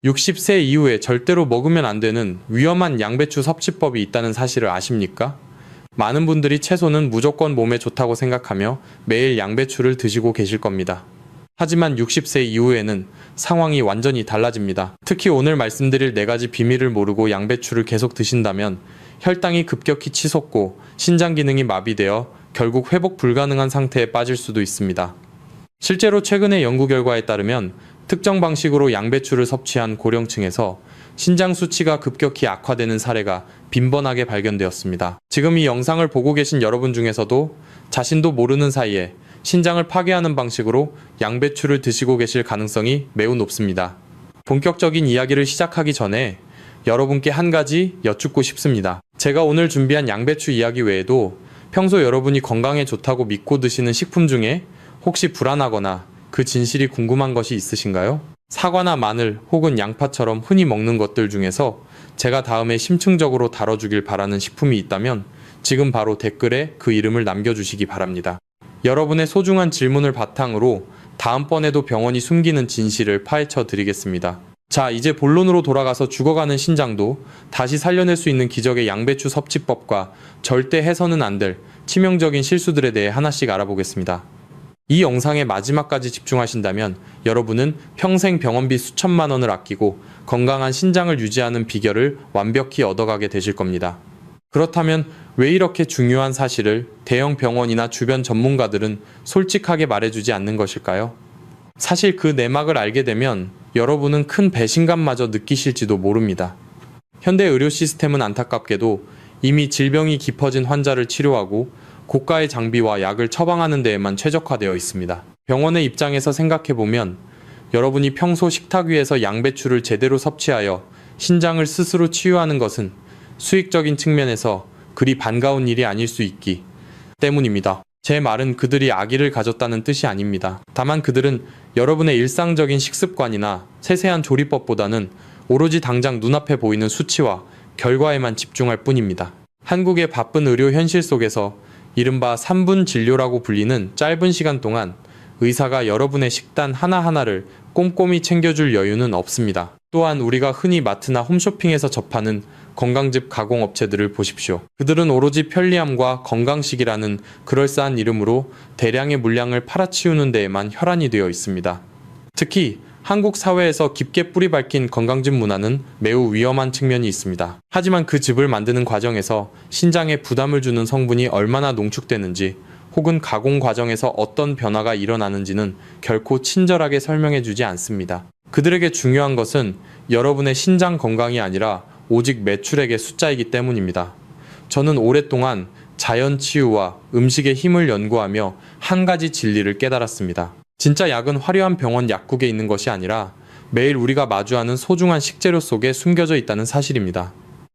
60세 이후에 절대로 먹으면 안 되는 위험한 양배추 섭취법이 있다는 사실을 아십니까? 많은 분들이 채소는 무조건 몸에 좋다고 생각하며 매일 양배추를 드시고 계실 겁니다. 하지만 60세 이후에는 상황이 완전히 달라집니다. 특히 오늘 말씀드릴 4가지 비밀을 모르고 양배추를 계속 드신다면 혈당이 급격히 치솟고 신장 기능이 마비되어 결국 회복 불가능한 상태에 빠질 수도 있습니다. 실제로 최근의 연구 결과에 따르면 특정 방식으로 양배추를 섭취한 고령층에서 신장 수치가 급격히 악화되는 사례가 빈번하게 발견되었습니다. 지금 이 영상을 보고 계신 여러분 중에서도 자신도 모르는 사이에 신장을 파괴하는 방식으로 양배추를 드시고 계실 가능성이 매우 높습니다. 본격적인 이야기를 시작하기 전에 여러분께 한 가지 여쭙고 싶습니다. 제가 오늘 준비한 양배추 이야기 외에도 평소 여러분이 건강에 좋다고 믿고 드시는 식품 중에 혹시 불안하거나 그 진실이 궁금한 것이 있으신가요? 사과나 마늘 혹은 양파처럼 흔히 먹는 것들 중에서 제가 다음에 심층적으로 다뤄주길 바라는 식품이 있다면 지금 바로 댓글에 그 이름을 남겨주시기 바랍니다. 여러분의 소중한 질문을 바탕으로 다음번에도 병원이 숨기는 진실을 파헤쳐 드리겠습니다. 자, 이제 본론으로 돌아가서 죽어가는 신장도 다시 살려낼 수 있는 기적의 양배추 섭취법과 절대 해서는 안 될 치명적인 실수들에 대해 하나씩 알아보겠습니다. 이 영상의 마지막까지 집중하신다면 여러분은 평생 병원비 수천만 원을 아끼고 건강한 신장을 유지하는 비결을 완벽히 얻어가게 되실 겁니다. 그렇다면 왜 이렇게 중요한 사실을 대형 병원이나 주변 전문가들은 솔직하게 말해주지 않는 것일까요? 사실 그 내막을 알게 되면 여러분은 큰 배신감마저 느끼실지도 모릅니다. 현대 의료 시스템은 안타깝게도 이미 질병이 깊어진 환자를 치료하고 고가의 장비와 약을 처방하는 데에만 최적화되어 있습니다. 병원의 입장에서 생각해보면 여러분이 평소 식탁 위에서 양배추를 제대로 섭취하여 신장을 스스로 치유하는 것은 수익적인 측면에서 그리 반가운 일이 아닐 수 있기 때문입니다. 제 말은 그들이 악의를 가졌다는 뜻이 아닙니다. 다만 그들은 여러분의 일상적인 식습관이나 세세한 조리법보다는 오로지 당장 눈앞에 보이는 수치와 결과에만 집중할 뿐입니다. 한국의 바쁜 의료 현실 속에서 이른바 3분 진료라고 불리는 짧은 시간 동안 의사가 여러분의 식단 하나하나를 꼼꼼히 챙겨줄 여유는 없습니다. 또한 우리가 흔히 마트나 홈쇼핑에서 접하는 건강즙 가공업체들을 보십시오. 그들은 오로지 편리함과 건강식이라는 그럴싸한 이름으로 대량의 물량을 팔아치우는 데에만 혈안이 되어 있습니다. 특히 한국 사회에서 깊게 뿌리 박힌 건강즙 문화는 매우 위험한 측면이 있습니다. 하지만 그 즙을 만드는 과정에서 신장에 부담을 주는 성분이 얼마나 농축되는지 혹은 가공 과정에서 어떤 변화가 일어나는지는 결코 친절하게 설명해주지 않습니다. 그들에게 중요한 것은 여러분의 신장 건강이 아니라 오직 매출액의 숫자이기 때문입니다. 저는 오랫동안 자연 치유와 음식의 힘을 연구하며 한 가지 진리를 깨달았습니다. 진짜 약은 화려한 병원 약국에 있는 것이 아니라 매일 우리가 마주하는 소중한 식재료 속에 숨겨져 있다는 사실입니다.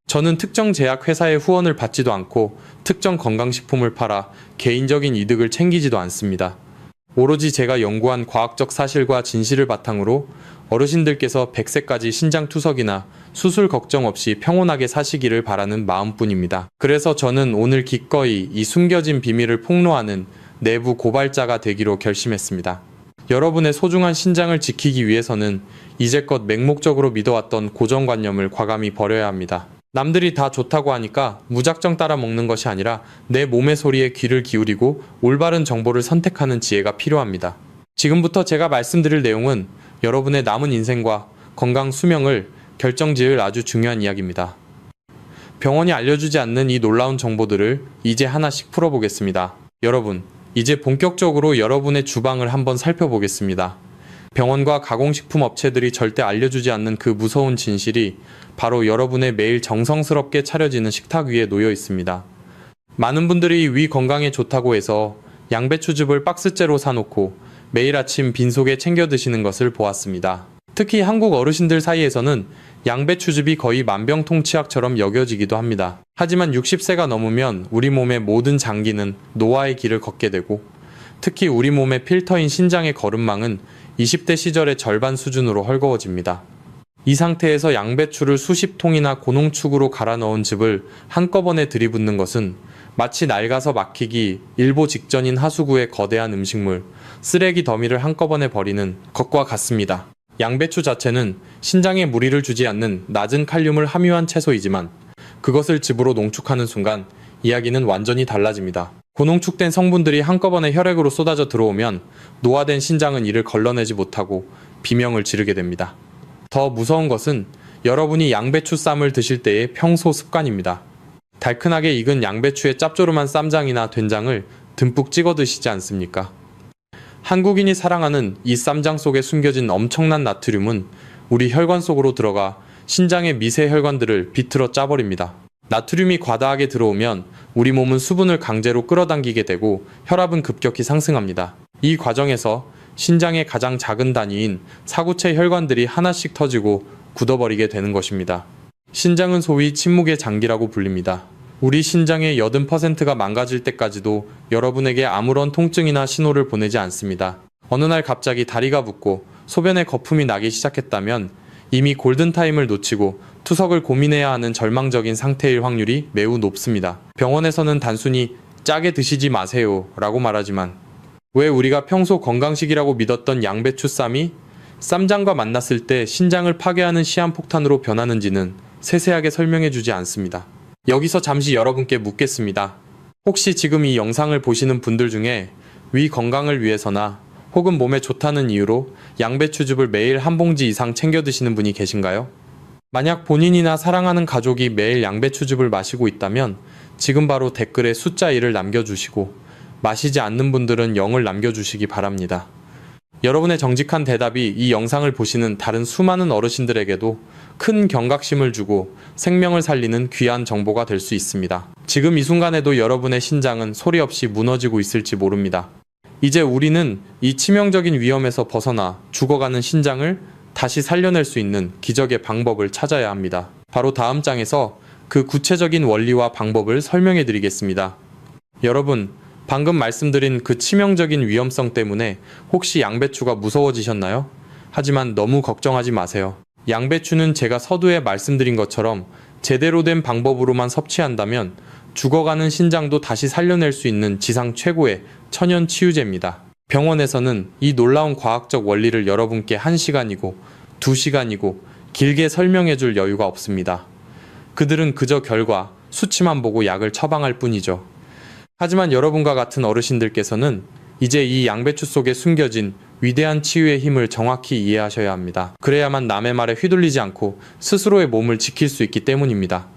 저는 특정 제약 회사의 후원을 받지도 않고 특정 건강식품을 팔아 개인적인 이득을 챙기지도 않습니다. 오로지 제가 연구한 과학적 사실과 진실을 바탕으로 어르신들께서 100세까지 신장투석이나 수술 걱정 없이 평온하게 사시기를 바라는 마음뿐입니다. 그래서 저는 오늘 기꺼이 이 숨겨진 비밀을 폭로하는 내부 고발자가 되기로 결심했습니다. 여러분의 소중한 신장을 지키기 위해서는 이제껏 맹목적으로 믿어왔던 고정관념을 과감히 버려야 합니다. 남들이 다 좋다고 하니까 무작정 따라 먹는 것이 아니라 내 몸의 소리에 귀를 기울이고 올바른 정보를 선택하는 지혜가 필요합니다. 지금부터 제가 말씀드릴 내용은 여러분의 남은 인생과 건강 수명을 결정지을 아주 중요한 이야기입니다. 병원이 알려주지 않는 이 놀라운 정보들을 이제 하나씩 풀어보겠습니다. 여러분, 이제 본격적으로 여러분의 주방을 한번 살펴보겠습니다. 병원과 가공식품 업체들이 절대 알려주지 않는 그 무서운 진실이 바로 여러분의 매일 정성스럽게 차려지는 식탁 위에 놓여 있습니다. 많은 분들이 위 건강에 좋다고 해서 양배추즙을 박스째로 사놓고 매일 아침 빈속에 챙겨 드시는 것을 보았습니다. 특히 한국 어르신들 사이에서는 양배추즙이 거의 만병통치약처럼 여겨지기도 합니다. 하지만 60세가 넘으면 우리 몸의 모든 장기는 노화의 길을 걷게 되고 특히 우리 몸의 필터인 신장의 거름망은 20대 시절의 절반 수준으로 헐거워집니다. 이 상태에서 양배추를 수십 통이나 고농축으로 갈아 넣은 즙을 한꺼번에 들이붓는 것은 마치 낡아서 막히기 일보 직전인 하수구의 거대한 음식물, 쓰레기 더미를 한꺼번에 버리는 것과 같습니다. 양배추 자체는 신장에 무리를 주지 않는 낮은 칼륨을 함유한 채소이지만 그것을 즙으로 농축하는 순간 이야기는 완전히 달라집니다. 고농축된 성분들이 한꺼번에 혈액으로 쏟아져 들어오면 노화된 신장은 이를 걸러내지 못하고 비명을 지르게 됩니다. 더 무서운 것은 여러분이 양배추 쌈을 드실 때의 평소 습관입니다. 달큰하게 익은 양배추의 짭조름한 쌈장이나 된장을 듬뿍 찍어 드시지 않습니까? 한국인이 사랑하는 이 쌈장 속에 숨겨진 엄청난 나트륨은 우리 혈관 속으로 들어가 신장의 미세 혈관들을 비틀어 짜버립니다. 나트륨이 과다하게 들어오면 우리 몸은 수분을 강제로 끌어당기게 되고 혈압은 급격히 상승합니다. 이 과정에서 신장의 가장 작은 단위인 사구체 혈관들이 하나씩 터지고 굳어버리게 되는 것입니다. 신장은 소위 침묵의 장기라고 불립니다. 우리 신장의 80%가 망가질 때까지도 여러분에게 아무런 통증이나 신호를 보내지 않습니다. 어느 날 갑자기 다리가 붓고 소변에 거품이 나기 시작했다면 이미 골든타임을 놓치고 투석을 고민해야 하는 절망적인 상태일 확률이 매우 높습니다. 병원에서는 단순히 짜게 드시지 마세요 라고 말하지만 왜 우리가 평소 건강식이라고 믿었던 양배추 쌈이 쌈장과 만났을 때 신장을 파괴하는 시한폭탄으로 변하는지는 세세하게 설명해주지 않습니다. 여기서 잠시 여러분께 묻겠습니다. 혹시 지금 이 영상을 보시는 분들 중에 위 건강을 위해서나 혹은 몸에 좋다는 이유로 양배추즙을 매일 한 봉지 이상 챙겨 드시는 분이 계신가요? 만약 본인이나 사랑하는 가족이 매일 양배추즙을 마시고 있다면 지금 바로 댓글에 숫자 1을 남겨주시고 마시지 않는 분들은 0을 남겨주시기 바랍니다. 여러분의 정직한 대답이 이 영상을 보시는 다른 수많은 어르신들에게도 큰 경각심을 주고 생명을 살리는 귀한 정보가 될 수 있습니다. 지금 이 순간에도 여러분의 신장은 소리 없이 무너지고 있을지 모릅니다. 이제 우리는 이 치명적인 위험에서 벗어나 죽어가는 신장을 다시 살려낼 수 있는 기적의 방법을 찾아야 합니다. 바로 다음 장에서 그 구체적인 원리와 방법을 설명해 드리겠습니다. 여러분, 방금 말씀드린 그 치명적인 위험성 때문에 혹시 양배추가 무서워지셨나요? 하지만 너무 걱정하지 마세요. 양배추는 제가 서두에 말씀드린 것처럼 제대로 된 방법으로만 섭취한다면 죽어가는 신장도 다시 살려낼 수 있는 지상 최고의 천연 치유제입니다. 병원에서는 이 놀라운 과학적 원리를 여러분께 1시간이고 2시간이고 길게 설명해 줄 여유가 없습니다. 그들은 그저 결과, 수치만 보고 약을 처방할 뿐이죠. 하지만 여러분과 같은 어르신들께서는 이제 이 양배추 속에 숨겨진 위대한 치유의 힘을 정확히 이해하셔야 합니다. 그래야만 남의 말에 휘둘리지 않고 스스로의 몸을 지킬 수 있기 때문입니다.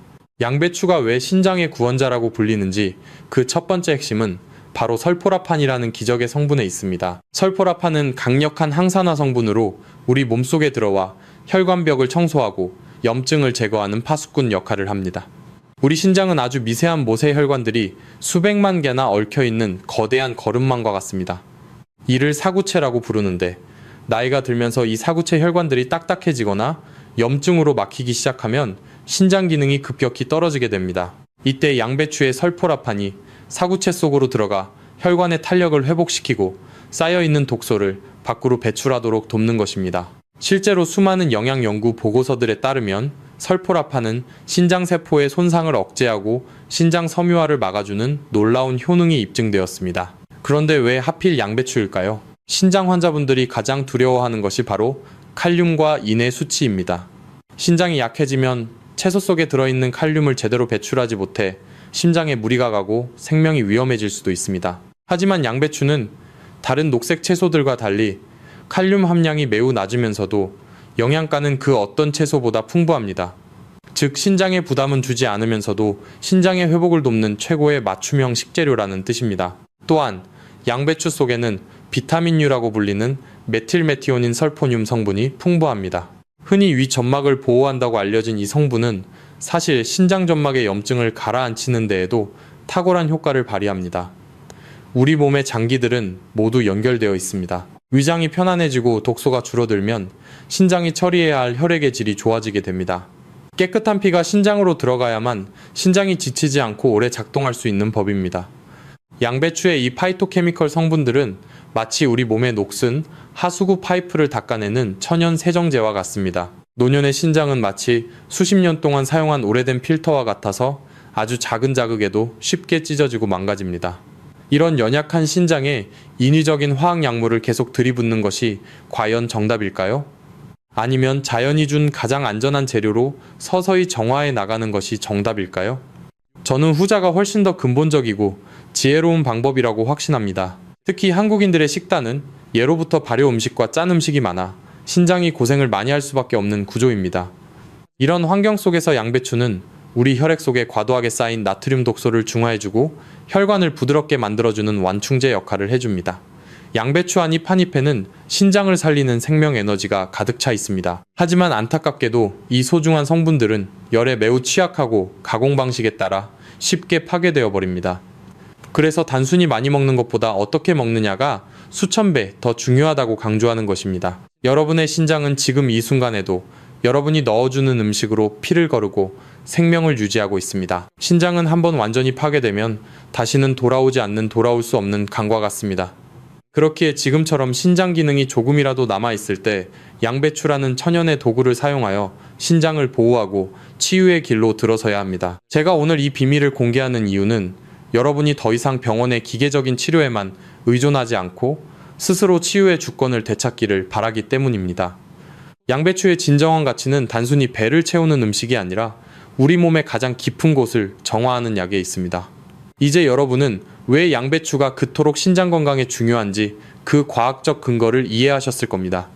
양배추가 왜 신장의 구원자라고 불리는지 그 첫 번째 핵심은 바로 설포라판이라는 기적의 성분에 있습니다. 설포라판은 강력한 항산화 성분으로 우리 몸속에 들어와 혈관벽을 청소하고 염증을 제거하는 파수꾼 역할을 합니다. 우리 신장은 아주 미세한 모세 혈관들이 수백만 개나 얽혀있는 거대한 거름망과 같습니다. 이를 사구체라고 부르는데 나이가 들면서 이 사구체 혈관들이 딱딱해지거나 염증으로 막히기 시작하면 신장 기능이 급격히 떨어지게 됩니다. 이때 양배추의 설포라판이 사구체 속으로 들어가 혈관의 탄력을 회복시키고 쌓여있는 독소를 밖으로 배출하도록 돕는 것입니다. 실제로 수많은 영양 연구 보고서들에 따르면 설포라판은 신장세포의 손상을 억제하고 신장 섬유화를 막아주는 놀라운 효능이 입증되었습니다. 그런데 왜 하필 양배추일까요? 신장 환자분들이 가장 두려워하는 것이 바로 칼륨과 인의 수치입니다. 신장이 약해지면 채소 속에 들어있는 칼륨을 제대로 배출하지 못해 심장에 무리가 가고 생명이 위험해질 수도 있습니다. 하지만 양배추는 다른 녹색 채소들과 달리 칼륨 함량이 매우 낮으면서도 영양가는 그 어떤 채소보다 풍부합니다. 즉 신장에 부담은 주지 않으면서도 신장의 회복을 돕는 최고의 맞춤형 식재료라는 뜻입니다. 또한 양배추 속에는 비타민유라고 불리는 메틸메티오닌 설포늄 성분이 풍부합니다. 흔히 위 점막을 보호한다고 알려진 이 성분은 사실 신장 점막의 염증을 가라앉히는 데에도 탁월한 효과를 발휘합니다. 우리 몸의 장기들은 모두 연결되어 있습니다. 위장이 편안해지고 독소가 줄어들면 신장이 처리해야 할 혈액의 질이 좋아지게 됩니다. 깨끗한 피가 신장으로 들어가야만 신장이 지치지 않고 오래 작동할 수 있는 법입니다. 양배추의 이 파이토케미컬 성분들은 마치 우리 몸의 녹슨 하수구 파이프를 닦아내는 천연 세정제와 같습니다. 노년의 신장은 마치 수십 년 동안 사용한 오래된 필터와 같아서 아주 작은 자극에도 쉽게 찢어지고 망가집니다. 이런 연약한 신장에 인위적인 화학 약물을 계속 들이붓는 것이 과연 정답일까요? 아니면 자연이 준 가장 안전한 재료로 서서히 정화해 나가는 것이 정답일까요? 저는 후자가 훨씬 더 근본적이고 지혜로운 방법이라고 확신합니다. 특히 한국인들의 식단은 예로부터 발효 음식과 짠 음식이 많아 신장이 고생을 많이 할 수밖에 없는 구조입니다. 이런 환경 속에서 양배추는 우리 혈액 속에 과도하게 쌓인 나트륨 독소를 중화해주고 혈관을 부드럽게 만들어주는 완충제 역할을 해줍니다. 양배추 한 잎 한 잎에는 신장을 살리는 생명 에너지가 가득 차 있습니다. 하지만 안타깝게도 이 소중한 성분들은 열에 매우 취약하고 가공 방식에 따라 쉽게 파괴되어 버립니다. 그래서 단순히 많이 먹는 것보다 어떻게 먹느냐가 수천 배 더 중요하다고 강조하는 것입니다. 여러분의 신장은 지금 이 순간에도 여러분이 넣어주는 음식으로 피를 거르고 생명을 유지하고 있습니다. 신장은 한번 완전히 파괴되면 다시는 돌아올 수 없는 강과 같습니다. 그렇기에 지금처럼 신장 기능이 조금이라도 남아있을 때 양배추라는 천연의 도구를 사용하여 신장을 보호하고 치유의 길로 들어서야 합니다. 제가 오늘 이 비밀을 공개하는 이유는 여러분이 더 이상 병원의 기계적인 치료에만 의존하지 않고 스스로 치유의 주권을 되찾기를 바라기 때문입니다. 양배추의 진정한 가치는 단순히 배를 채우는 음식이 아니라 우리 몸의 가장 깊은 곳을 정화하는 약에 있습니다. 이제 여러분은 왜 양배추가 그토록 신장 건강에 중요한지 그 과학적 근거를 이해하셨을 겁니다.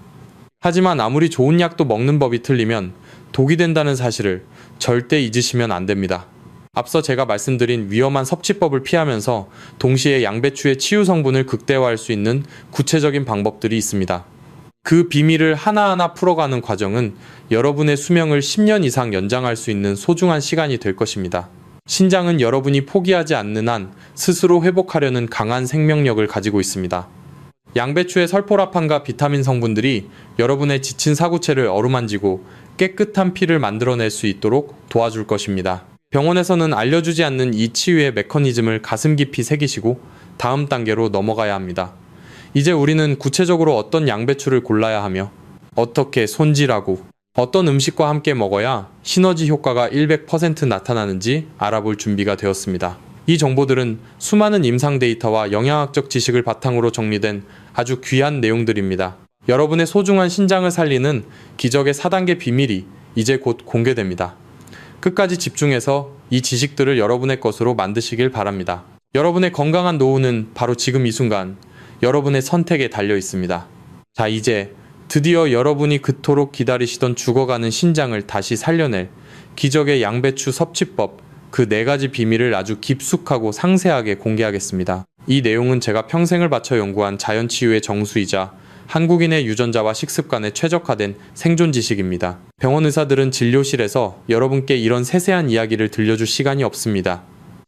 하지만 아무리 좋은 약도 먹는 법이 틀리면 독이 된다는 사실을 절대 잊으시면 안 됩니다. 앞서 제가 말씀드린 위험한 섭취법을 피하면서 동시에 양배추의 치유 성분을 극대화할 수 있는 구체적인 방법들이 있습니다. 그 비밀을 하나하나 풀어가는 과정은 여러분의 수명을 10년 이상 연장할 수 있는 소중한 시간이 될 것입니다. 신장은 여러분이 포기하지 않는 한 스스로 회복하려는 강한 생명력을 가지고 있습니다. 양배추의 설포라판과 비타민 성분들이 여러분의 지친 사구체를 어루만지고 깨끗한 피를 만들어낼 수 있도록 도와줄 것입니다. 병원에서는 알려주지 않는 이 치유의 메커니즘을 가슴 깊이 새기시고 다음 단계로 넘어가야 합니다. 이제 우리는 구체적으로 어떤 양배추를 골라야 하며 어떻게 손질하고 어떤 음식과 함께 먹어야 시너지 효과가 100% 나타나는지 알아볼 준비가 되었습니다. 이 정보들은 수많은 임상 데이터와 영양학적 지식을 바탕으로 정리된 아주 귀한 내용들입니다. 여러분의 소중한 신장을 살리는 기적의 4단계 비밀이 이제 곧 공개됩니다. 끝까지 집중해서 이 지식들을 여러분의 것으로 만드시길 바랍니다. 여러분의 건강한 노후는 바로 지금 이 순간 여러분의 선택에 달려 있습니다. 자, 이제 드디어 여러분이 그토록 기다리시던 죽어가는 신장을 다시 살려낼 기적의 양배추 섭취법, 그 4가지 비밀을 아주 깊숙하고 상세하게 공개하겠습니다. 이 내용은 제가 평생을 바쳐 연구한 자연치유의 정수이자 한국인의 유전자와 식습관에 최적화된 생존 지식입니다. 병원 의사들은 진료실에서 여러분께 이런 세세한 이야기를 들려줄 시간이 없습니다.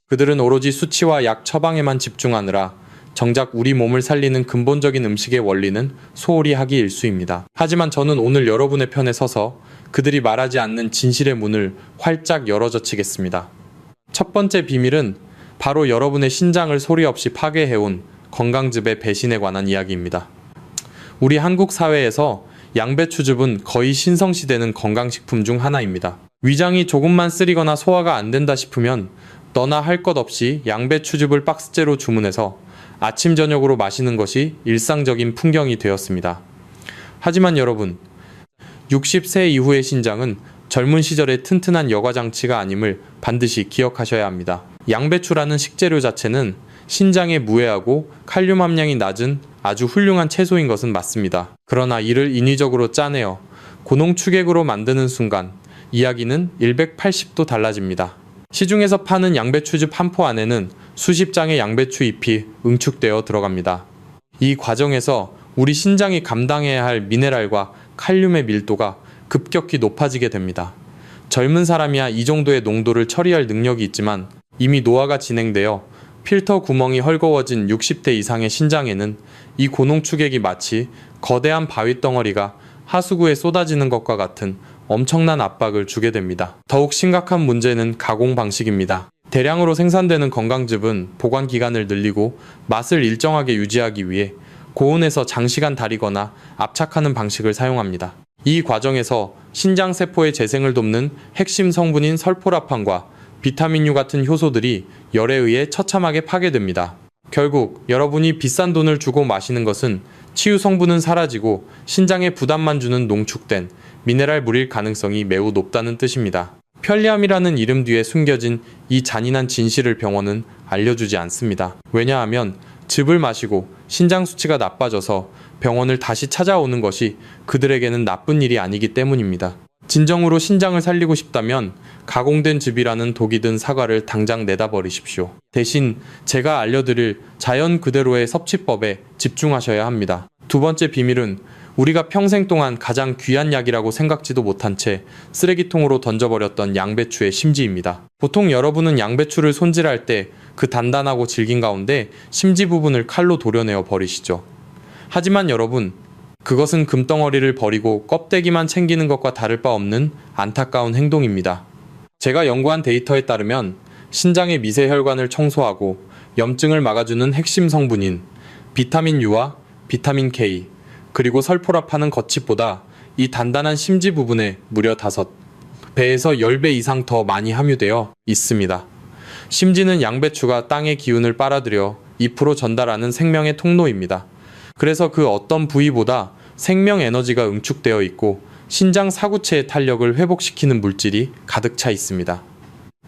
그들은 오로지 수치와 약 처방에만 집중하느라 정작 우리 몸을 살리는 근본적인 음식의 원리는 소홀히 하기 일쑤입니다. 하지만 저는 오늘 여러분의 편에 서서 그들이 말하지 않는 진실의 문을 활짝 열어젖히겠습니다. 첫 번째 비밀은 바로 여러분의 신장을 소리 없이 파괴해온 건강즙의 배신에 관한 이야기입니다. 우리 한국 사회에서 양배추즙은 거의 신성시되는 건강식품 중 하나입니다. 위장이 조금만 쓰리거나 소화가 안 된다 싶으면 너나 할 것 없이 양배추즙을 박스째로 주문해서 아침 저녁으로 마시는 것이 일상적인 풍경이 되었습니다. 하지만 여러분, 60세 이후의 신장은 젊은 시절의 튼튼한 여과장치가 아님을 반드시 기억하셔야 합니다. 양배추라는 식재료 자체는 신장에 무해하고 칼륨 함량이 낮은 아주 훌륭한 채소인 것은 맞습니다. 그러나 이를 인위적으로 짜내어 고농축액으로 만드는 순간 이야기는 180도 달라집니다. 시중에서 파는 양배추즙 한 포 안에는 수십 장의 양배추 잎이 응축되어 들어갑니다. 이 과정에서 우리 신장이 감당해야 할 미네랄과 칼륨의 밀도가 급격히 높아지게 됩니다. 젊은 사람이야 이 정도의 농도를 처리할 능력이 있지만 이미 노화가 진행되어 필터 구멍이 헐거워진 60대 이상의 신장에는 이 고농축액이 마치 거대한 바위 덩어리가 하수구에 쏟아지는 것과 같은 엄청난 압박을 주게 됩니다. 더욱 심각한 문제는 가공 방식입니다. 대량으로 생산되는 건강즙은 보관 기간을 늘리고 맛을 일정하게 유지하기 위해 고온에서 장시간 달이거나 압착하는 방식을 사용합니다. 이 과정에서 신장 세포의 재생을 돕는 핵심 성분인 설포라판과 비타민U 같은 효소들이 열에 의해 처참하게 파괴됩니다. 결국 여러분이 비싼 돈을 주고 마시는 것은 치유 성분은 사라지고 신장에 부담만 주는 농축된 미네랄 물일 가능성이 매우 높다는 뜻입니다. 편리함이라는 이름 뒤에 숨겨진 이 잔인한 진실을 병원은 알려주지 않습니다. 왜냐하면 즙을 마시고 신장 수치가 나빠져서 병원을 다시 찾아오는 것이 그들에게는 나쁜 일이 아니기 때문입니다. 진정으로 신장을 살리고 싶다면 가공된 즙이라는 독이 든 사과를 당장 내다버리십시오. 대신 제가 알려드릴 자연 그대로의 섭취법에 집중하셔야 합니다. 두 번째 비밀은 우리가 평생 동안 가장 귀한 약이라고 생각지도 못한 채 쓰레기통으로 던져버렸던 양배추의 심지입니다. 보통 여러분은 양배추를 손질할 때 그 단단하고 질긴 가운데 심지 부분을 칼로 도려내어 버리시죠. 하지만 여러분, 그것은 금덩어리를 버리고 껍데기만 챙기는 것과 다를 바 없는 안타까운 행동입니다. 제가 연구한 데이터에 따르면 신장의 미세 혈관을 청소하고 염증을 막아주는 핵심 성분인 비타민 U와 비타민 K, 그리고 설포라판은 겉칩보다 이 단단한 심지 부분에 무려 5배에서 10배 이상 더 많이 함유되어 있습니다. 심지는 양배추가 땅의 기운을 빨아들여 잎으로 전달하는 생명의 통로입니다. 그래서 그 어떤 부위보다 생명 에너지가 응축되어 있고 신장 사구체의 탄력을 회복시키는 물질이 가득 차 있습니다.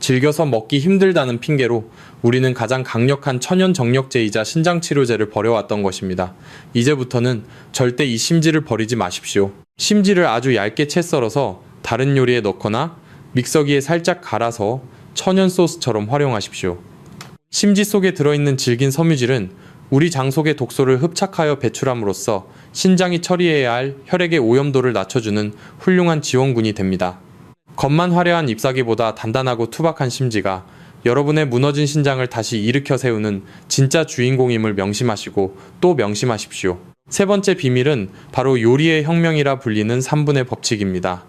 질겨서 먹기 힘들다는 핑계로 우리는 가장 강력한 천연 정력제이자 신장치료제를 버려왔던 것입니다. 이제부터는 절대 이 심지를 버리지 마십시오. 심지를 아주 얇게 채 썰어서 다른 요리에 넣거나 믹서기에 살짝 갈아서 천연 소스처럼 활용하십시오. 심지 속에 들어있는 질긴 섬유질은 우리 장 속의 독소를 흡착하여 배출함으로써 신장이 처리해야 할 혈액의 오염도를 낮춰주는 훌륭한 지원군이 됩니다. 겉만 화려한 잎사귀보다 단단하고 투박한 심지가 여러분의 무너진 신장을 다시 일으켜 세우는 진짜 주인공임을 명심하시고 또 명심하십시오. 세 번째 비밀은 바로 요리의 혁명이라 불리는 3분의 법칙입니다.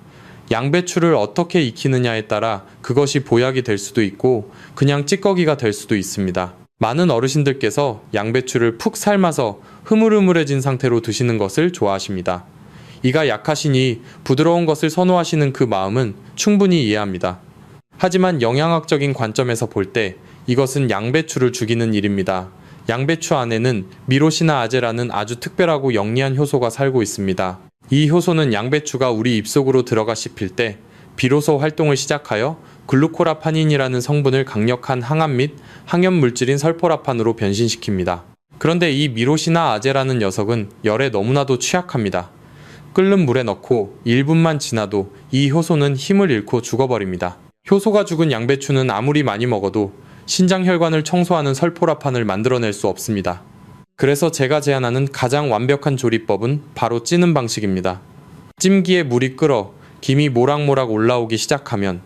양배추를 어떻게 익히느냐에 따라 그것이 보약이 될 수도 있고 그냥 찌꺼기가 될 수도 있습니다. 많은 어르신들께서 양배추를 푹 삶아서 흐물흐물해진 상태로 드시는 것을 좋아하십니다. 이가 약하시니 부드러운 것을 선호하시는 그 마음은 충분히 이해합니다. 하지만 영양학적인 관점에서 볼 때 이것은 양배추를 죽이는 일입니다. 양배추 안에는 미로시나아제라는 아주 특별하고 영리한 효소가 살고 있습니다. 이 효소는 양배추가 우리 입속으로 들어가 씹힐 때 비로소 활동을 시작하여 글루코라파닌이라는 성분을 강력한 항암 및 항염 물질인 설포라판으로 변신시킵니다. 그런데 이 미로시나아제라는 녀석은 열에 너무나도 취약합니다. 끓는 물에 넣고 1분만 지나도 이 효소는 힘을 잃고 죽어버립니다. 효소가 죽은 양배추는 아무리 많이 먹어도 신장 혈관을 청소하는 설포라판을 만들어낼 수 없습니다. 그래서 제가 제안하는 가장 완벽한 조리법은 바로 찌는 방식입니다. 찜기에 물이 끓어 김이 모락모락 올라오기 시작하면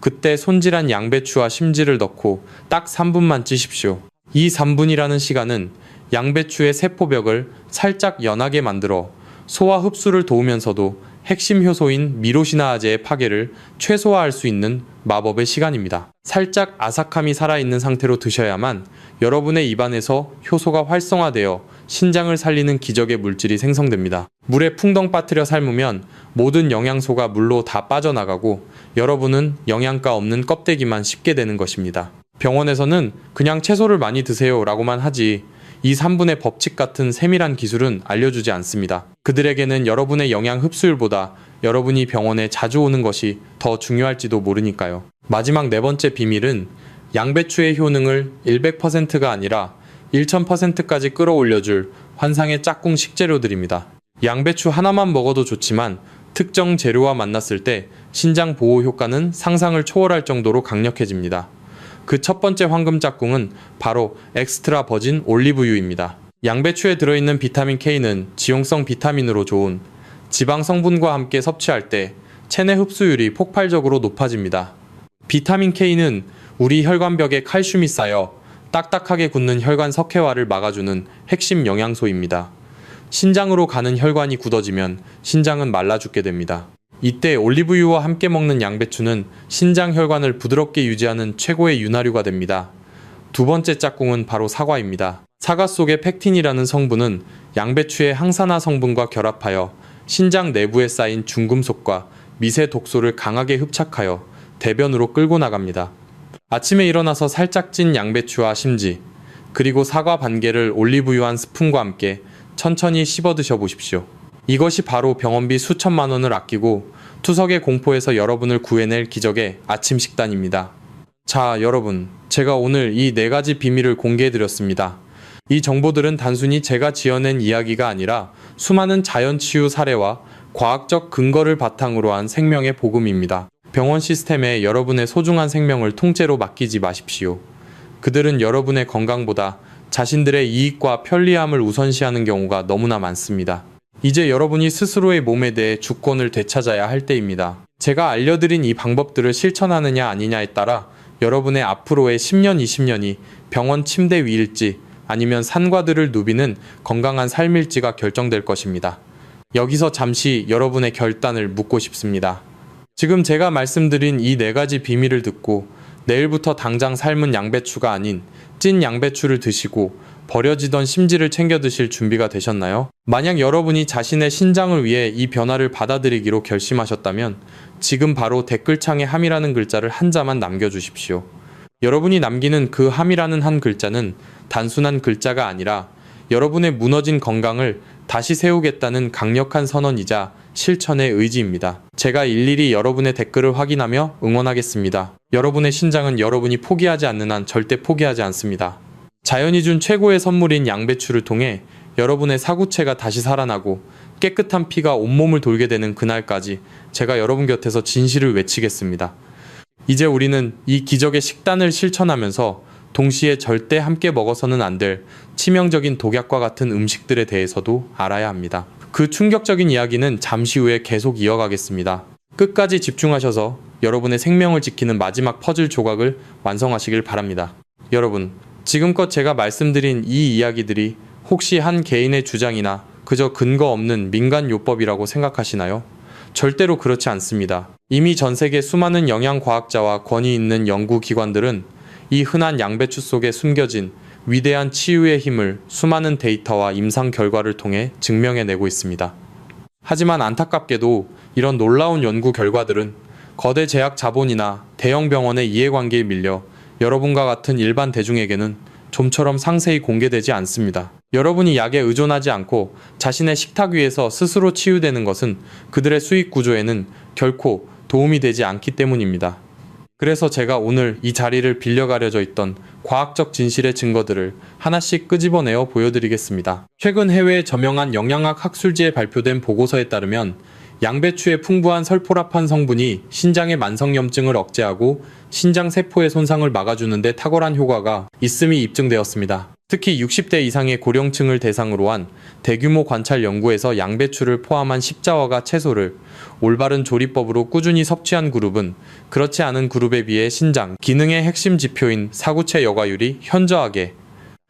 그때 손질한 양배추와 심지를 넣고 딱 3분만 찌십시오. 이 3분이라는 시간은 양배추의 세포벽을 살짝 연하게 만들어 소화 흡수를 도우면서도 핵심 효소인 미로시나아제의 파괴를 최소화할 수 있는 마법의 시간입니다. 살짝 아삭함이 살아있는 상태로 드셔야만 여러분의 입안에서 효소가 활성화되어 신장을 살리는 기적의 물질이 생성됩니다. 물에 풍덩 빠뜨려 삶으면 모든 영양소가 물로 다 빠져나가고 여러분은 영양가 없는 껍데기만 씹게 되는 것입니다. 병원에서는 그냥 채소를 많이 드세요 라고만 하지 이 3분의 법칙 같은 세밀한 기술은 알려주지 않습니다. 그들에게는 여러분의 영양 흡수율보다 여러분이 병원에 자주 오는 것이 더 중요할지도 모르니까요. 마지막 네 번째 비밀은 양배추의 효능을 100%가 아니라 1000%까지 끌어올려줄 환상의 짝꿍 식재료들입니다. 양배추 하나만 먹어도 좋지만 특정 재료와 만났을 때 신장 보호 효과는 상상을 초월할 정도로 강력해집니다. 그 첫 번째 황금 짝꿍은 바로 엑스트라 버진 올리브유입니다. 양배추에 들어있는 비타민 K는 지용성 비타민으로 좋은 지방 성분과 함께 섭취할 때 체내 흡수율이 폭발적으로 높아집니다. 비타민 K는 우리 혈관벽에 칼슘이 쌓여 딱딱하게 굳는 혈관 석회화를 막아주는 핵심 영양소입니다. 신장으로 가는 혈관이 굳어지면 신장은 말라 죽게 됩니다. 이때 올리브유와 함께 먹는 양배추는 신장 혈관을 부드럽게 유지하는 최고의 윤활유가 됩니다. 두 번째 짝꿍은 바로 사과입니다. 사과 속의 펙틴이라는 성분은 양배추의 항산화 성분과 결합하여 신장 내부에 쌓인 중금속과 미세 독소를 강하게 흡착하여 대변으로 끌고 나갑니다. 아침에 일어나서 살짝 찐 양배추와 심지, 그리고 사과 반 개를 올리브유 한 스푼과 함께 천천히 씹어 드셔보십시오. 이것이 바로 병원비 수천만 원을 아끼고 투석의 공포에서 여러분을 구해낼 기적의 아침 식단입니다. 자, 여러분, 제가 오늘 이 4가지 비밀을 공개해드렸습니다. 이 정보들은 단순히 제가 지어낸 이야기가 아니라 수많은 자연치유 사례와 과학적 근거를 바탕으로 한 생명의 복음입니다. 병원 시스템에 여러분의 소중한 생명을 통째로 맡기지 마십시오. 그들은 여러분의 건강보다 자신들의 이익과 편리함을 우선시하는 경우가 너무나 많습니다. 이제 여러분이 스스로의 몸에 대해 주권을 되찾아야 할 때입니다. 제가 알려드린 이 방법들을 실천하느냐 아니냐에 따라 여러분의 앞으로의 10년, 20년이 병원 침대 위일지 아니면 산과들을 누비는 건강한 삶일지가 결정될 것입니다. 여기서 잠시 여러분의 결단을 묻고 싶습니다. 지금 제가 말씀드린 이 4가지 비밀을 듣고 내일부터 당장 삶은 양배추가 아닌 찐 양배추를 드시고 버려지던 심지를 챙겨 드실 준비가 되셨나요? 만약 여러분이 자신의 신장을 위해 이 변화를 받아들이기로 결심하셨다면 지금 바로 댓글창에 함이라는 글자를 한 자만 남겨주십시오. 여러분이 남기는 그 함이라는 한 글자는 단순한 글자가 아니라 여러분의 무너진 건강을 다시 세우겠다는 강력한 선언이자 실천의 의지입니다. 제가 일일이 여러분의 댓글을 확인하며 응원하겠습니다. 여러분의 신장은 여러분이 포기하지 않는 한 절대 포기하지 않습니다. 자연이 준 최고의 선물인 양배추를 통해 여러분의 사구체가 다시 살아나고 깨끗한 피가 온몸을 돌게 되는 그날까지 제가 여러분 곁에서 진실을 외치겠습니다. 이제 우리는 이 기적의 식단을 실천하면서 동시에 절대 함께 먹어서는 안 될 치명적인 독약과 같은 음식들에 대해서도 알아야 합니다. 그 충격적인 이야기는 잠시 후에 계속 이어가겠습니다. 끝까지 집중하셔서 여러분의 생명을 지키는 마지막 퍼즐 조각을 완성하시길 바랍니다. 여러분, 지금껏 제가 말씀드린 이 이야기들이 혹시 한 개인의 주장이나 그저 근거 없는 민간요법이라고 생각하시나요? 절대로 그렇지 않습니다. 이미 전 세계 수많은 영양과학자와 권위 있는 연구기관들은 이 흔한 양배추 속에 숨겨진 위대한 치유의 힘을 수많은 데이터와 임상 결과를 통해 증명해내고 있습니다. 하지만 안타깝게도 이런 놀라운 연구 결과들은 거대 제약 자본이나 대형 병원의 이해관계에 밀려 여러분과 같은 일반 대중에게는 좀처럼 상세히 공개되지 않습니다. 여러분이 약에 의존하지 않고 자신의 식탁 위에서 스스로 치유되는 것은 그들의 수익 구조에는 결코 도움이 되지 않기 때문입니다. 그래서 제가 오늘 이 자리를 빌려 가려져 있던 과학적 진실의 증거들을 하나씩 끄집어내어 보여드리겠습니다. 최근 해외의 저명한 영양학 학술지에 발표된 보고서에 따르면 양배추의 풍부한 설포라판 성분이 신장의 만성염증을 억제하고 신장 세포의 손상을 막아주는 데 탁월한 효과가 있음이 입증되었습니다. 특히 60대 이상의 고령층을 대상으로 한 대규모 관찰 연구에서 양배추를 포함한 십자화가 채소를 올바른 조리법으로 꾸준히 섭취한 그룹은 그렇지 않은 그룹에 비해 신장 기능의 핵심 지표인 사구체 여과율이 현저하게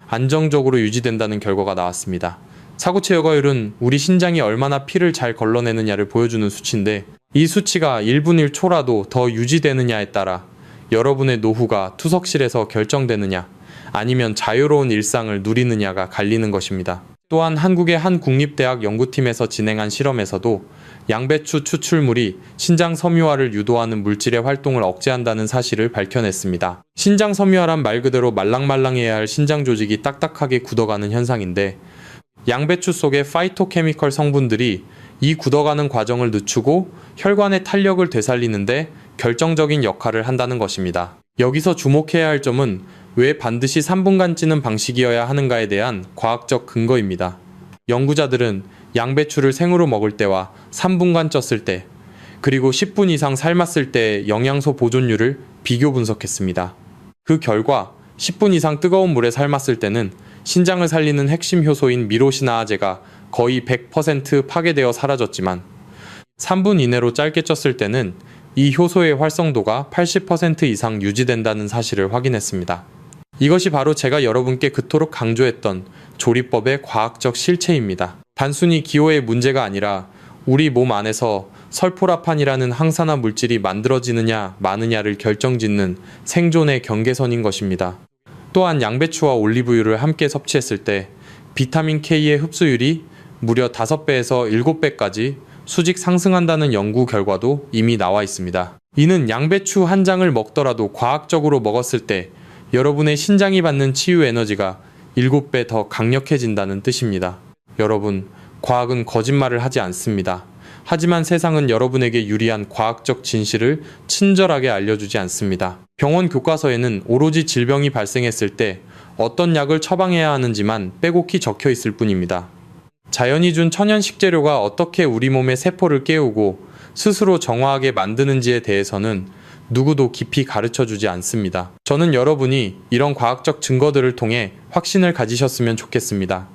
안정적으로 유지된다는 결과가 나왔습니다. 사구체 여과율은 우리 신장이 얼마나 피를 잘 걸러내느냐를 보여주는 수치인데 이 수치가 1분 1초라도 더 유지되느냐에 따라 여러분의 노후가 투석실에서 결정되느냐 아니면 자유로운 일상을 누리느냐가 갈리는 것입니다. 또한 한국의 한 국립대학 연구팀에서 진행한 실험에서도 양배추 추출물이 신장 섬유화를 유도하는 물질의 활동을 억제한다는 사실을 밝혀냈습니다. 신장 섬유화란 말 그대로 말랑말랑해야 할 신장 조직이 딱딱하게 굳어가는 현상인데 양배추 속의 파이토케미컬 성분들이 이 굳어가는 과정을 늦추고 혈관의 탄력을 되살리는데 결정적인 역할을 한다는 것입니다. 여기서 주목해야 할 점은 왜 반드시 3분간 찌는 방식이어야 하는가에 대한 과학적 근거입니다. 연구자들은 양배추를 생으로 먹을 때와 3분간 쪘을 때, 그리고 10분 이상 삶았을 때의 영양소 보존율을 비교 분석했습니다. 그 결과 10분 이상 뜨거운 물에 삶았을 때는 신장을 살리는 핵심 효소인 미로시나아제가 거의 100% 파괴되어 사라졌지만 3분 이내로 짧게 쪘을 때는 이 효소의 활성도가 80% 이상 유지된다는 사실을 확인했습니다. 이것이 바로 제가 여러분께 그토록 강조했던 조리법의 과학적 실체입니다. 단순히 기호의 문제가 아니라 우리 몸 안에서 설포라판이라는 항산화 물질이 만들어지느냐 마느냐를 결정짓는 생존의 경계선인 것입니다. 또한 양배추와 올리브유를 함께 섭취했을 때 비타민 K의 흡수율이 무려 5배에서 7배까지 수직 상승한다는 연구 결과도 이미 나와 있습니다. 이는 양배추 한 장을 먹더라도 과학적으로 먹었을 때 여러분의 신장이 받는 치유 에너지가 7배 더 강력해진다는 뜻입니다. 여러분, 과학은 거짓말을 하지 않습니다. 하지만 세상은 여러분에게 유리한 과학적 진실을 친절하게 알려주지 않습니다. 병원 교과서에는 오로지 질병이 발생했을 때 어떤 약을 처방해야 하는지만 빼곡히 적혀 있을 뿐입니다. 자연이 준 천연 식재료가 어떻게 우리 몸의 세포를 깨우고 스스로 정화하게 만드는지에 대해서는 누구도 깊이 가르쳐 주지 않습니다. 저는 여러분이 이런 과학적 증거들을 통해 확신을 가지셨으면 좋겠습니다.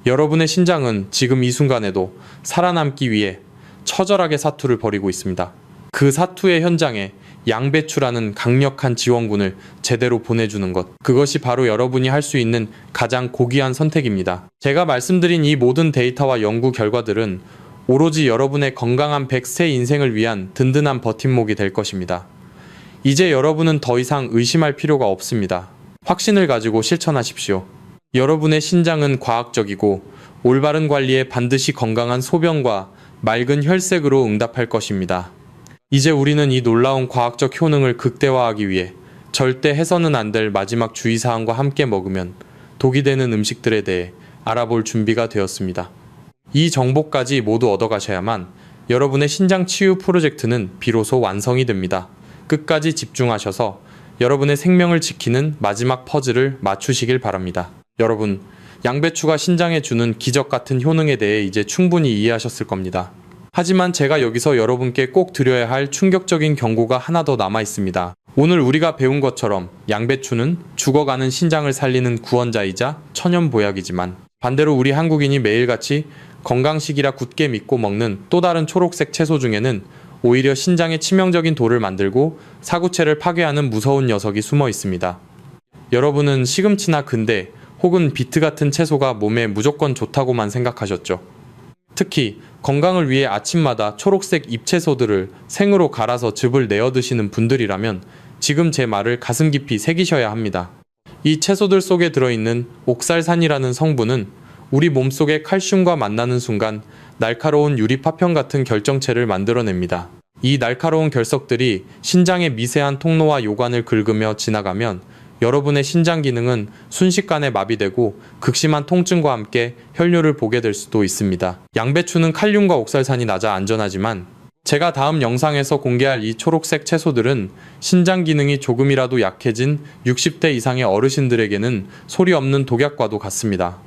여러분의 신장은 지금 이 순간에도 살아남기 위해 처절하게 사투를 벌이고 있습니다. 그 사투의 현장에 양배추라는 강력한 지원군을 제대로 보내주는 것. 그것이 바로 여러분이 할 수 있는 가장 고귀한 선택입니다. 제가 말씀드린 이 모든 데이터와 연구 결과들은 오로지 여러분의 건강한 100세 인생을 위한 든든한 버팀목이 될 것입니다. 이제 여러분은 더 이상 의심할 필요가 없습니다. 확신을 가지고 실천하십시오. 여러분의 신장은 과학적이고 올바른 관리에 반드시 건강한 소변과 맑은 혈색으로 응답할 것입니다. 이제 우리는 이 놀라운 과학적 효능을 극대화하기 위해 절대 해서는 안 될 마지막 주의사항과 함께 먹으면 독이 되는 음식들에 대해 알아볼 준비가 되었습니다. 이 정보까지 모두 얻어가셔야만 여러분의 신장 치유 프로젝트는 비로소 완성이 됩니다. 끝까지 집중하셔서 여러분의 생명을 지키는 마지막 퍼즐을 맞추시길 바랍니다. 여러분, 양배추가 신장에 주는 기적 같은 효능에 대해 이제 충분히 이해하셨을 겁니다. 하지만 제가 여기서 여러분께 꼭 드려야 할 충격적인 경고가 하나 더 남아 있습니다. 오늘 우리가 배운 것처럼 양배추는 죽어가는 신장을 살리는 구원자이자 천연 보약이지만 반대로 우리 한국인이 매일같이 건강식이라 굳게 믿고 먹는 또 다른 초록색 채소 중에는 오히려 신장에 치명적인 돌을 만들고 사구체를 파괴하는 무서운 녀석이 숨어 있습니다. 여러분은 시금치나 근대 혹은 비트 같은 채소가 몸에 무조건 좋다고만 생각하셨죠. 특히 건강을 위해 아침마다 초록색 잎채소들을 생으로 갈아서 즙을 내어 드시는 분들이라면 지금 제 말을 가슴 깊이 새기셔야 합니다. 이 채소들 속에 들어있는 옥살산이라는 성분은 우리 몸속의 칼슘과 만나는 순간 날카로운 유리 파편 같은 결정체를 만들어냅니다. 이 날카로운 결석들이 신장의 미세한 통로와 요관을 긁으며 지나가면 여러분의 신장 기능은 순식간에 마비되고 극심한 통증과 함께 혈뇨를 보게 될 수도 있습니다. 양배추는 칼륨과 옥살산이 낮아 안전하지만 제가 다음 영상에서 공개할 이 초록색 채소들은 신장 기능이 조금이라도 약해진 60대 이상의 어르신들에게는 소리 없는 독약과도 같습니다.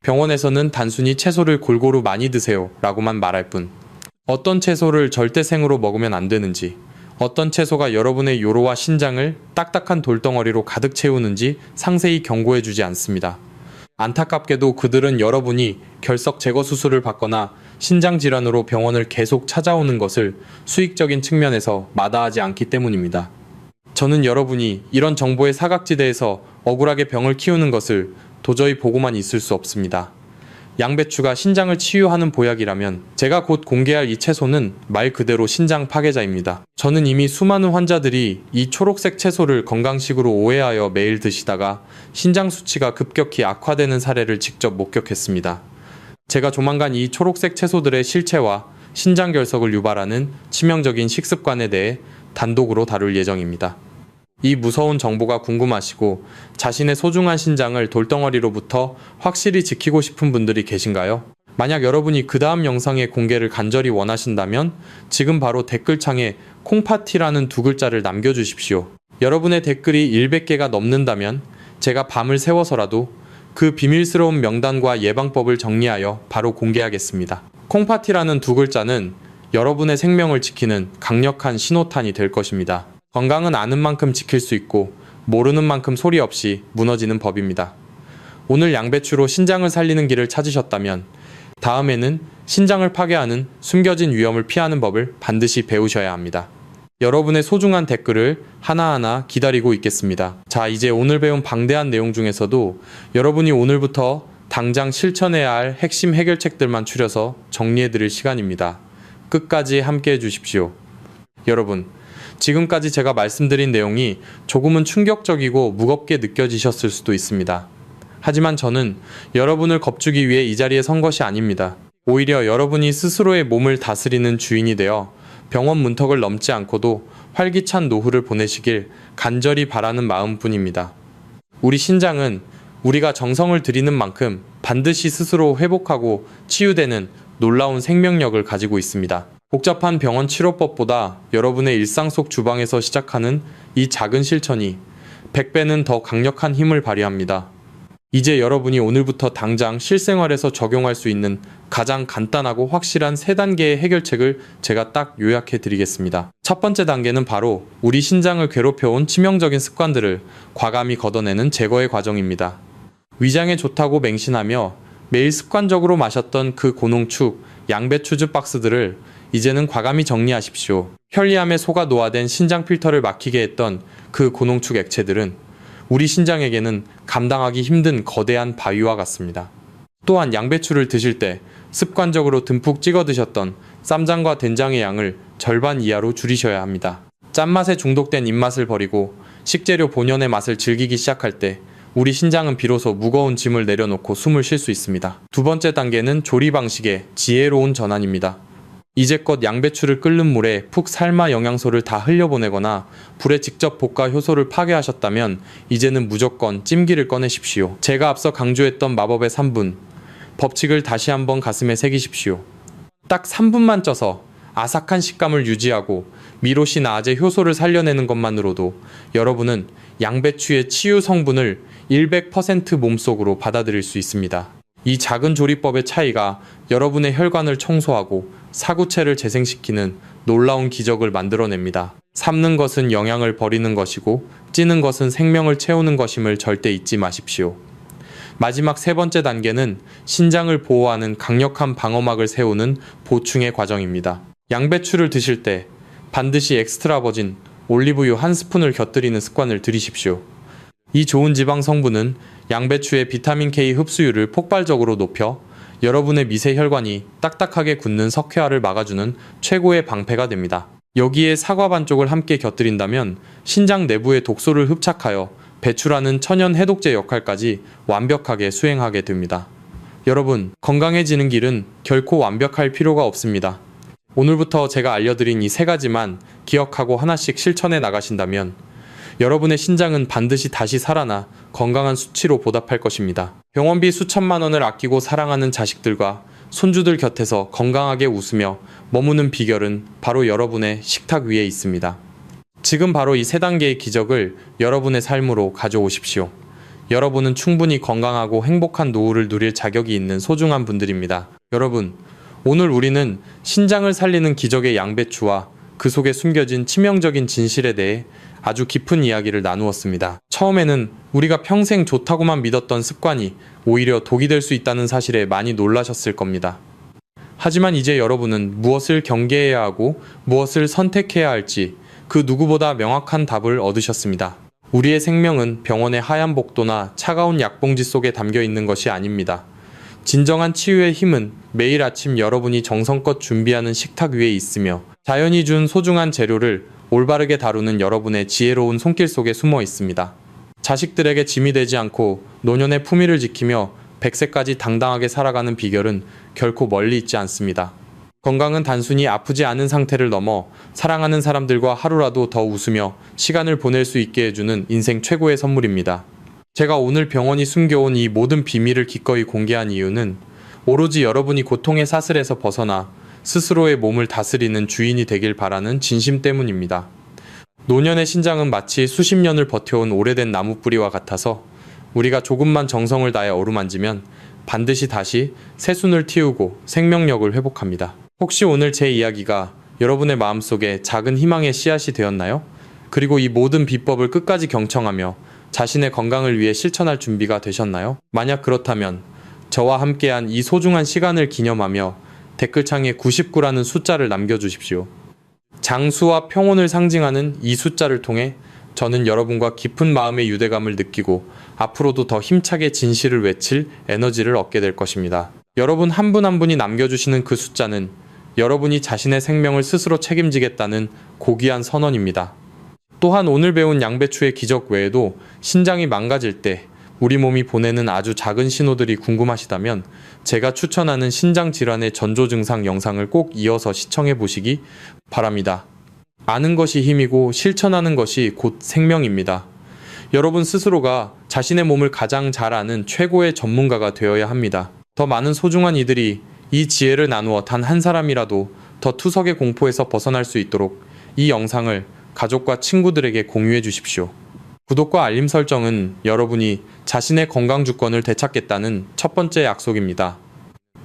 병원에서는 단순히 채소를 골고루 많이 드세요 라고만 말할 뿐 어떤 채소를 절대 생으로 먹으면 안 되는지, 어떤 채소가 여러분의 요로와 신장을 딱딱한 돌덩어리로 가득 채우는지 상세히 경고해주지 않습니다. 안타깝게도 그들은 여러분이 결석 제거 수술을 받거나 신장 질환으로 병원을 계속 찾아오는 것을 수익적인 측면에서 마다하지 않기 때문입니다. 저는 여러분이 이런 정보의 사각지대에서 억울하게 병을 키우는 것을 도저히 보고만 있을 수 없습니다. 양배추가 신장을 치유하는 보약이라면 제가 곧 공개할 이 채소는 말 그대로 신장 파괴자입니다. 저는 이미 수많은 환자들이 이 초록색 채소를 건강식으로 오해하여 매일 드시다가 신장 수치가 급격히 악화되는 사례를 직접 목격했습니다. 제가 조만간 이 초록색 채소들의 실체와 신장 결석을 유발하는 치명적인 식습관에 대해 단독으로 다룰 예정입니다. 이 무서운 정보가 궁금하시고 자신의 소중한 신장을 돌덩어리로부터 확실히 지키고 싶은 분들이 계신가요? 만약 여러분이 그 다음 영상의 공개를 간절히 원하신다면 지금 바로 댓글창에 콩파티라는 두 글자를 남겨주십시오. 여러분의 댓글이 100개가 넘는다면 제가 밤을 새워서라도 그 비밀스러운 명단과 예방법을 정리하여 바로 공개하겠습니다. 콩파티라는 두 글자는 여러분의 생명을 지키는 강력한 신호탄이 될 것입니다. 건강은 아는 만큼 지킬 수 있고 모르는 만큼 소리 없이 무너지는 법입니다. 오늘 양배추로 신장을 살리는 길을 찾으셨다면 다음에는 신장을 파괴하는 숨겨진 위험을 피하는 법을 반드시 배우셔야 합니다. 여러분의 소중한 댓글을 하나하나 기다리고 있겠습니다. 자, 이제 오늘 배운 방대한 내용 중에서도 여러분이 오늘부터 당장 실천해야 할 핵심 해결책들만 추려서 정리해드릴 시간입니다. 끝까지 함께 해주십시오. 여러분, 지금까지 제가 말씀드린 내용이 조금은 충격적이고 무겁게 느껴지셨을 수도 있습니다. 하지만 저는 여러분을 겁주기 위해 이 자리에 선 것이 아닙니다. 오히려 여러분이 스스로의 몸을 다스리는 주인이 되어 병원 문턱을 넘지 않고도 활기찬 노후를 보내시길 간절히 바라는 마음뿐입니다. 우리 신장은 우리가 정성을 들이는 만큼 반드시 스스로 회복하고 치유되는 놀라운 생명력을 가지고 있습니다. 복잡한 병원 치료법보다 여러분의 일상 속 주방에서 시작하는 이 작은 실천이 100배는 더 강력한 힘을 발휘합니다. 이제 여러분이 오늘부터 당장 실생활에서 적용할 수 있는 가장 간단하고 확실한 3단계의 해결책을 제가 딱 요약해 드리겠습니다. 첫 번째 단계는 바로 우리 신장을 괴롭혀온 치명적인 습관들을 과감히 걷어내는 제거의 과정입니다. 위장에 좋다고 맹신하며 매일 습관적으로 마셨던 그 고농축, 양배추즙 박스들을 이제는 과감히 정리하십시오. 편리함에 속아 노화된 신장 필터를 막히게 했던 그 고농축 액체들은 우리 신장에게는 감당하기 힘든 거대한 바위와 같습니다. 또한 양배추를 드실 때 습관적으로 듬뿍 찍어 드셨던 쌈장과 된장의 양을 절반 이하로 줄이셔야 합니다. 짠맛에 중독된 입맛을 버리고 식재료 본연의 맛을 즐기기 시작할 때 우리 신장은 비로소 무거운 짐을 내려놓고 숨을 쉴 수 있습니다. 두 번째 단계는 조리 방식의 지혜로운 전환입니다. 이제껏 양배추를 끓는 물에 푹 삶아 영양소를 다 흘려보내거나 불에 직접 볶아 효소를 파괴하셨다면 이제는 무조건 찜기를 꺼내십시오. 제가 앞서 강조했던 마법의 3분, 법칙을 다시 한번 가슴에 새기십시오. 딱 3분만 쪄서 아삭한 식감을 유지하고 미로신 아재 효소를 살려내는 것만으로도 여러분은 양배추의 치유 성분을 100% 몸속으로 받아들일 수 있습니다. 이 작은 조리법의 차이가 여러분의 혈관을 청소하고 사구체를 재생시키는 놀라운 기적을 만들어냅니다. 삶는 것은 영양을 버리는 것이고 찌는 것은 생명을 채우는 것임을 절대 잊지 마십시오. 마지막 3번째 단계는 신장을 보호하는 강력한 방어막을 세우는 보충의 과정입니다. 양배추를 드실 때 반드시 엑스트라 버진 올리브유 1스푼을 곁들이는 습관을 들이십시오. 이 좋은 지방 성분은 양배추의 비타민 K 흡수율을 폭발적으로 높여 여러분의 미세 혈관이 딱딱하게 굳는 석회화를 막아주는 최고의 방패가 됩니다. 여기에 사과 반쪽을 함께 곁들인다면 신장 내부의 독소를 흡착하여 배출하는 천연 해독제 역할까지 완벽하게 수행하게 됩니다. 여러분, 건강해지는 길은 결코 완벽할 필요가 없습니다. 오늘부터 제가 알려드린 이 3가지만 기억하고 하나씩 실천해 나가신다면 여러분의 신장은 반드시 다시 살아나 건강한 수치로 보답할 것입니다. 병원비 수천만 원을 아끼고 사랑하는 자식들과 손주들 곁에서 건강하게 웃으며 머무는 비결은 바로 여러분의 식탁 위에 있습니다. 지금 바로 이 3단계의 기적을 여러분의 삶으로 가져오십시오. 여러분은 충분히 건강하고 행복한 노후를 누릴 자격이 있는 소중한 분들입니다. 여러분, 오늘 우리는 신장을 살리는 기적의 양배추와 그 속에 숨겨진 치명적인 진실에 대해 아주 깊은 이야기를 나누었습니다. 처음에는 우리가 평생 좋다고만 믿었던 습관이 오히려 독이 될 수 있다는 사실에 많이 놀라셨을 겁니다. 하지만 이제 여러분은 무엇을 경계해야 하고 무엇을 선택해야 할지 그 누구보다 명확한 답을 얻으셨습니다. 우리의 생명은 병원의 하얀 복도나 차가운 약봉지 속에 담겨 있는 것이 아닙니다. 진정한 치유의 힘은 매일 아침 여러분이 정성껏 준비하는 식탁 위에 있으며 자연이 준 소중한 재료를 올바르게 다루는 여러분의 지혜로운 손길 속에 숨어 있습니다. 자식들에게 짐이 되지 않고 노년의 품위를 지키며 100세까지 당당하게 살아가는 비결은 결코 멀리 있지 않습니다. 건강은 단순히 아프지 않은 상태를 넘어 사랑하는 사람들과 하루라도 더 웃으며 시간을 보낼 수 있게 해주는 인생 최고의 선물입니다. 제가 오늘 병원이 숨겨온 이 모든 비밀을 기꺼이 공개한 이유는 오로지 여러분이 고통의 사슬에서 벗어나 스스로의 몸을 다스리는 주인이 되길 바라는 진심 때문입니다. 노년의 신장은 마치 수십 년을 버텨온 오래된 나무뿌리와 같아서 우리가 조금만 정성을 다해 어루만지면 반드시 다시 새순을 틔우고 생명력을 회복합니다. 혹시 오늘 제 이야기가 여러분의 마음속에 작은 희망의 씨앗이 되었나요? 그리고 이 모든 비법을 끝까지 경청하며 자신의 건강을 위해 실천할 준비가 되셨나요? 만약 그렇다면 저와 함께한 이 소중한 시간을 기념하며 댓글창에 99라는 숫자를 남겨주십시오. 장수와 평온을 상징하는 이 숫자를 통해 저는 여러분과 깊은 마음의 유대감을 느끼고 앞으로도 더 힘차게 진실을 외칠 에너지를 얻게 될 것입니다. 여러분 한 분 한 분이 남겨주시는 그 숫자는 여러분이 자신의 생명을 스스로 책임지겠다는 고귀한 선언입니다. 또한 오늘 배운 양배추의 기적 외에도 신장이 망가질 때 우리 몸이 보내는 아주 작은 신호들이 궁금하시다면 제가 추천하는 신장 질환의 전조 증상 영상을 꼭 이어서 시청해 보시기 바랍니다. 아는 것이 힘이고 실천하는 것이 곧 생명입니다. 여러분 스스로가 자신의 몸을 가장 잘 아는 최고의 전문가가 되어야 합니다. 더 많은 소중한 이들이 이 지혜를 나누어 단 한 사람이라도 더 투석의 공포에서 벗어날 수 있도록 이 영상을 가족과 친구들에게 공유해 주십시오. 구독과 알림 설정은 여러분이 자신의 건강 주권을 되찾겠다는 첫 번째 약속입니다.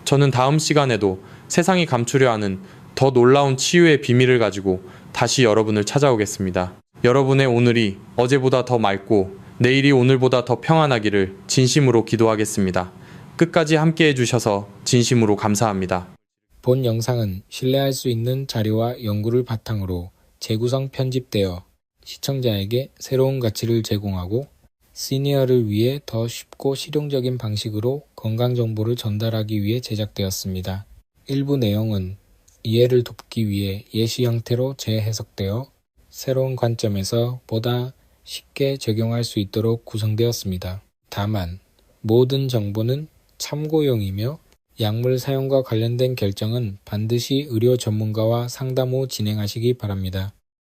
저는 다음 시간에도 세상이 감추려 하는 더 놀라운 치유의 비밀을 가지고 다시 여러분을 찾아오겠습니다. 여러분의 오늘이 어제보다 더 맑고 내일이 오늘보다 더 평안하기를 진심으로 기도하겠습니다. 끝까지 함께 해주셔서 진심으로 감사합니다. 본 영상은 신뢰할 수 있는 자료와 연구를 바탕으로 재구성 편집되어 시청자에게 새로운 가치를 제공하고 시니어를 위해 더 쉽고 실용적인 방식으로 건강 정보를 전달하기 위해 제작되었습니다. 일부 내용은 이해를 돕기 위해 예시 형태로 재해석되어 새로운 관점에서 보다 쉽게 적용할 수 있도록 구성되었습니다. 다만 모든 정보는 참고용이며 약물 사용과 관련된 결정은 반드시 의료 전문가와 상담 후 진행하시기 바랍니다.